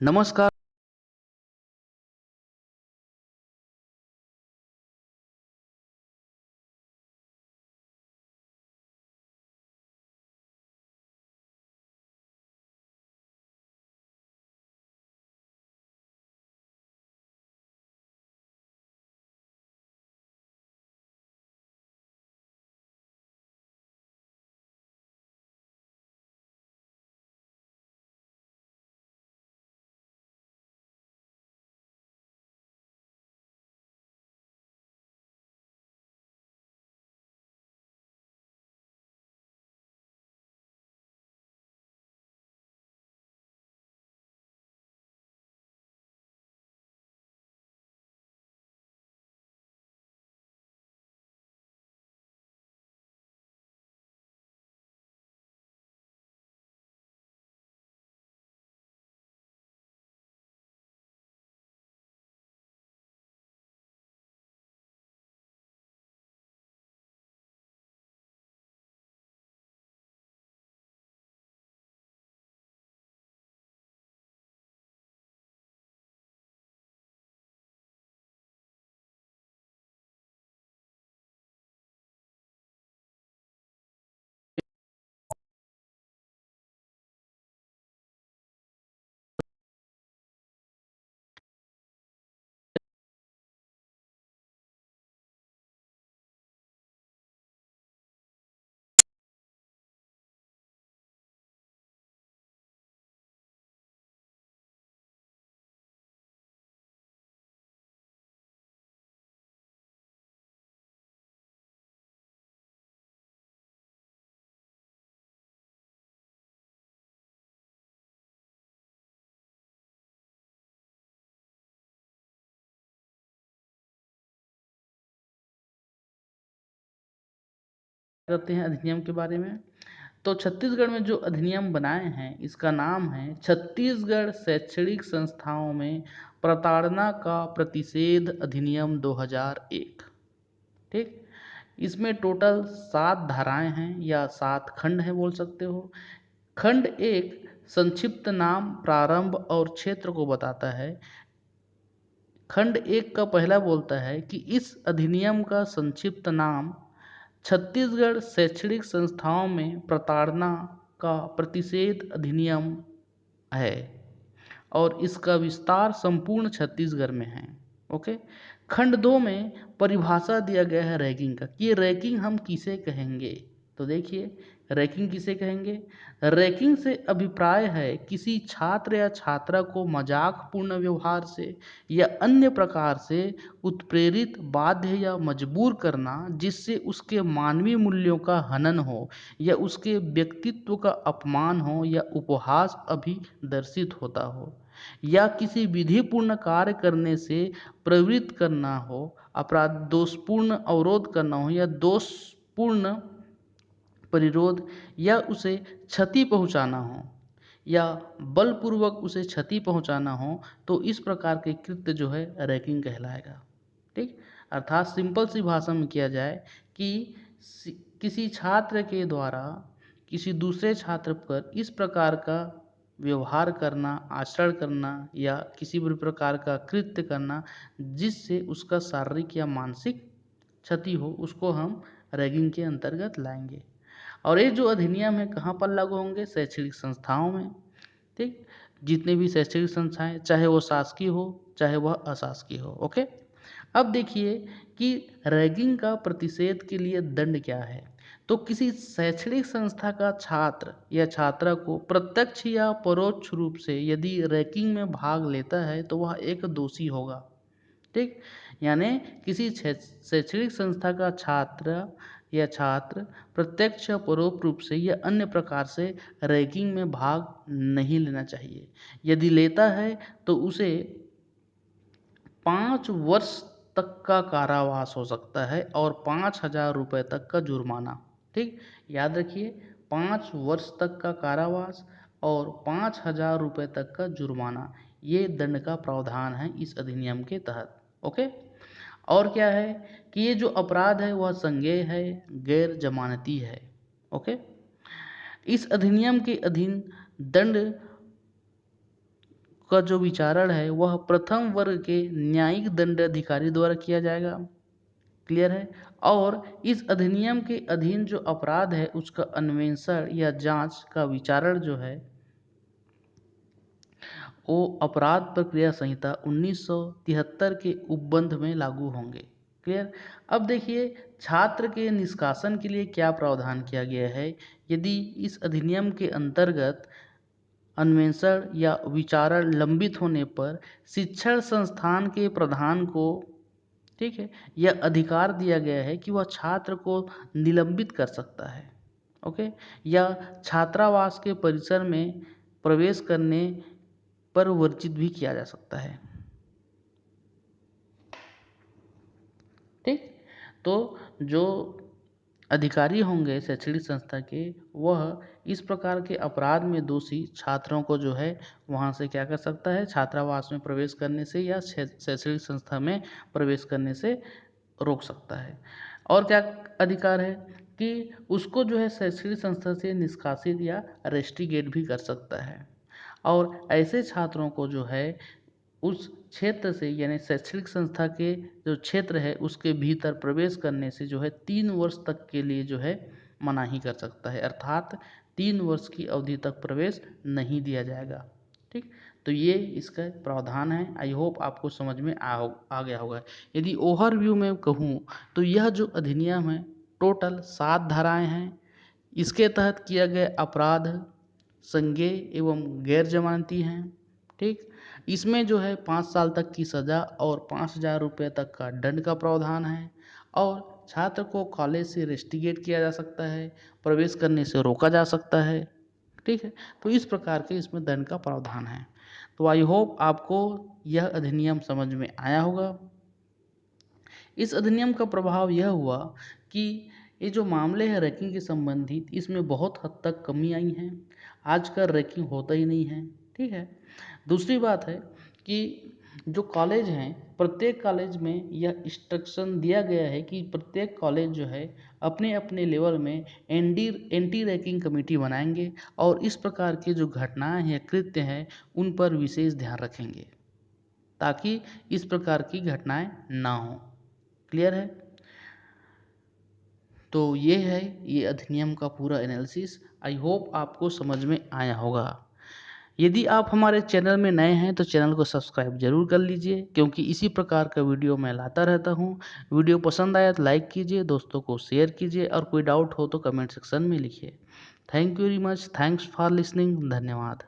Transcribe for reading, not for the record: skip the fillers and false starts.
नमस्कार। करते हैं अधिनियम के बारे में। तो छत्तीसगढ़ में जो अधिनियम बनाए हैं इसका नाम है छत्तीसगढ़ शैक्षणिक संस्थाओं में प्रताड़ना का प्रतिषेध अधिनियम 2001। ठीक, इसमें टोटल 7 धाराएं हैं या 7 खंड हैं बोल सकते हो। खंड 1 संक्षिप्त नाम, प्रारंभ और क्षेत्र को बताता है। खंड 1 का पहला बोलता है कि इस अधिनियम का संक्षिप्त नाम छत्तीसगढ़ शैक्षणिक संस्थाओं में प्रताड़ना का प्रतिषेध अधिनियम है और इसका विस्तार संपूर्ण छत्तीसगढ़ में है। ओके। खंड 2 में परिभाषा दिया गया है रैगिंग का कि रैगिंग हम किसे कहेंगे। तो देखिए, रैगिंग किसे कहेंगे। रैगिंग से अभिप्राय है किसी छात्र या छात्रा को मजाकपूर्ण व्यवहार से या अन्य प्रकार से उत्प्रेरित, बाध्य या मजबूर करना जिससे उसके मानवीय मूल्यों का हनन हो या उसके व्यक्तित्व का अपमान हो या उपहास अभिदर्शित होता हो या किसी विधिपूर्ण कार्य करने से प्रवृत्त करना हो, अपराध दोषपूर्ण अवरोध करना हो या दोषपूर्ण परिरोध या उसे क्षति पहुंचाना हो या बलपूर्वक उसे क्षति पहुंचाना हो, तो इस प्रकार के कृत्य जो है रैगिंग कहलाएगा। ठीक, अर्थात सिंपल सी भाषा में किया जाए कि किसी छात्र के द्वारा किसी दूसरे छात्र पर इस प्रकार का व्यवहार करना, आचरण करना या किसी भी प्रकार का कृत्य करना जिससे उसका शारीरिक या मानसिक क्षति हो, उसको हम रैगिंग के अंतर्गत लाएंगे। और ये जो अधिनियम है कहाँ पर लागू होंगे? शैक्षणिक संस्थाओं में। ठीक, जितने भी शैक्षणिक संस्थाएं, चाहे वो शासकीय हो चाहे वह अशासकीय हो। ओके। अब देखिए कि रैगिंग का प्रतिषेध के लिए दंड क्या है। तो किसी शैक्षणिक संस्था का छात्र या छात्रा को प्रत्यक्ष या परोक्ष रूप से यदि रैगिंग में भाग लेता है तो वह एक दोषी होगा। ठीक, यानी किसी शैक्षणिक संस्था का छात्र या छात्र प्रत्यक्ष या परोक्ष रूप से या अन्य प्रकार से रैगिंग में भाग नहीं लेना चाहिए। यदि लेता है तो उसे 5 वर्ष तक का कारावास हो सकता है और 5,000 रुपये तक का जुर्माना। ठीक, याद रखिए, 5 वर्ष तक का कारावास और 5,000 रुपये तक का जुर्माना, ये दंड का प्रावधान है इस अधिनियम के तहत। ओके। और क्या है कि ये जो अपराध है वह संज्ञेय है, गैर जमानती है। ओके। इस अधिनियम के अधीन दंड का जो विचारण है वह प्रथम वर्ग के न्यायिक दंडाधिकारी द्वारा किया जाएगा। क्लियर है। और इस अधिनियम के अधीन जो अपराध है उसका अन्वेषण या जांच का विचारण जो है वो अपराध प्रक्रिया संहिता 1973 के उपबंध में लागू होंगे। क्लियर। अब देखिए छात्र के निष्कासन के लिए क्या प्रावधान किया गया है। यदि इस अधिनियम के अंतर्गत अन्वेषण या विचारण लंबित होने पर शिक्षण संस्थान के प्रधान को, ठीक है, यह अधिकार दिया गया है कि वह छात्र को निलंबित कर सकता है। ओके। या छात्रावास के परिसर में प्रवेश करने पर वर्जित भी किया जा सकता है। ठीक। तो जो अधिकारी होंगे शैक्षणिक संस्था के वह इस प्रकार के अपराध में दोषी छात्रों को जो है वहाँ से क्या कर सकता है, छात्रावास में प्रवेश करने से या शैक्षणिक संस्था में प्रवेश करने से रोक सकता है। और क्या अधिकार है कि उसको जो है शैक्षणिक संस्था से निष्कासित या रेस्टिकेट भी कर सकता है। और ऐसे छात्रों को जो है उस क्षेत्र से यानी शैक्षणिक संस्था के जो क्षेत्र है उसके भीतर प्रवेश करने से जो है 3 वर्ष तक के लिए जो है मनाही कर सकता है, अर्थात 3 वर्ष की अवधि तक प्रवेश नहीं दिया जाएगा। ठीक। तो ये इसका प्रावधान है। आई होप आपको समझ में आ गया होगा। यदि ओवरव्यू में कहूँ तो यह जो अधिनियम है टोटल 7 धाराएं हैं। इसके तहत किया गया अपराध संज्ञेय एवं गैर जमानती हैं। ठीक। इसमें जो है 5 साल तक की सज़ा और 5,000 रुपये तक का दंड का प्रावधान है। और छात्र को कॉलेज से रेस्टिकेट किया जा सकता है, प्रवेश करने से रोका जा सकता है। ठीक है। तो इस प्रकार के इसमें दंड का प्रावधान है। तो आई होप आपको यह अधिनियम समझ में आया होगा। इस अधिनियम का प्रभाव यह हुआ कि ये जो मामले हैं रैंकिंग के संबंधित इसमें बहुत हद तक कमी आई है। आजकल रैंकिंग होता ही नहीं है। ठीक है। दूसरी बात है कि जो कॉलेज हैं प्रत्येक कॉलेज में यह इंस्ट्रक्शन दिया गया है कि प्रत्येक कॉलेज जो है अपने अपने लेवल में एंटी रैंकिंग कमेटी बनाएंगे और इस प्रकार के जो घटनाएं हैं कृत्य हैं उन पर विशेष ध्यान रखेंगे ताकि इस प्रकार की घटनाएं ना हो। क्लियर है। तो ये है ये अधिनियम का पूरा एनालिसिस। आई होप आपको समझ में आया होगा। यदि आप हमारे चैनल में नए हैं तो चैनल को सब्सक्राइब जरूर कर लीजिए क्योंकि इसी प्रकार का वीडियो मैं लाता रहता हूँ। वीडियो पसंद आया तो लाइक कीजिए, दोस्तों को शेयर कीजिए और कोई डाउट हो तो कमेंट सेक्शन में लिखिए। Thank you very much. Thanks for listening. धन्यवाद।